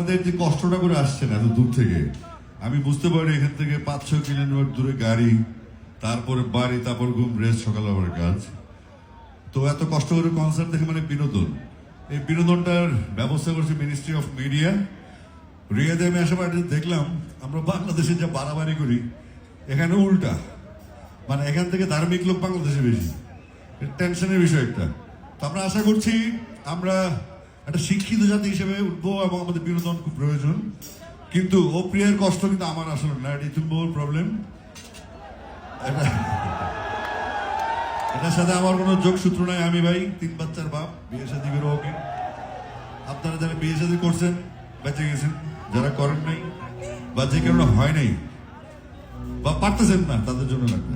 আপনাদের যে কষ্টটা করে আসছেন এত দূর থেকে, আমি বুঝতে পারি এখান থেকে 5-6 কিলোমিটার দূরে গাড়ি, তারপরে বাড়ি, তারপর ঘুম, রেস্ট, সকালে আবার কাজ। তো এত কষ্ট করে কনসার্ট দেখে মানে বিনোদন, এই বিনোদনটার ব্যবস্থা করছে মিনিস্ট্রি অফ মিডিয়া। রিয়াদে আমি আসার পর দেখলাম আমরা বাংলাদেশে যা বাড়াবাড়ি করি এখানে উল্টা, মানে এখান থেকে ধার্মিক লোক বাংলাদেশে বেশি, টেনশনের বিষয় একটা। তো আমরা আশা করছি আমরা একটা শিক্ষিত জাতি হিসেবে উঠবো এবং আমাদের বিনোদন খুব প্রয়োজন। কিন্তু ও প্রিয়ের কষ্ট কিন্তু আমার আসলে না, এটি বহু প্রবলেম। এটার সাথে আমার কোনো যোগসূত্র নাই। আমি ভাই 3 বাচ্চার বাপ, বিয়ে শাদী করে ওকে। আপনারা যারা বিয়ে শাদী করছেন বেঁচে গেছেন, যারা করেন নাই বা যে কারণে হয় নাই বা পারতেছেন না তাদের জন্য লাগবে।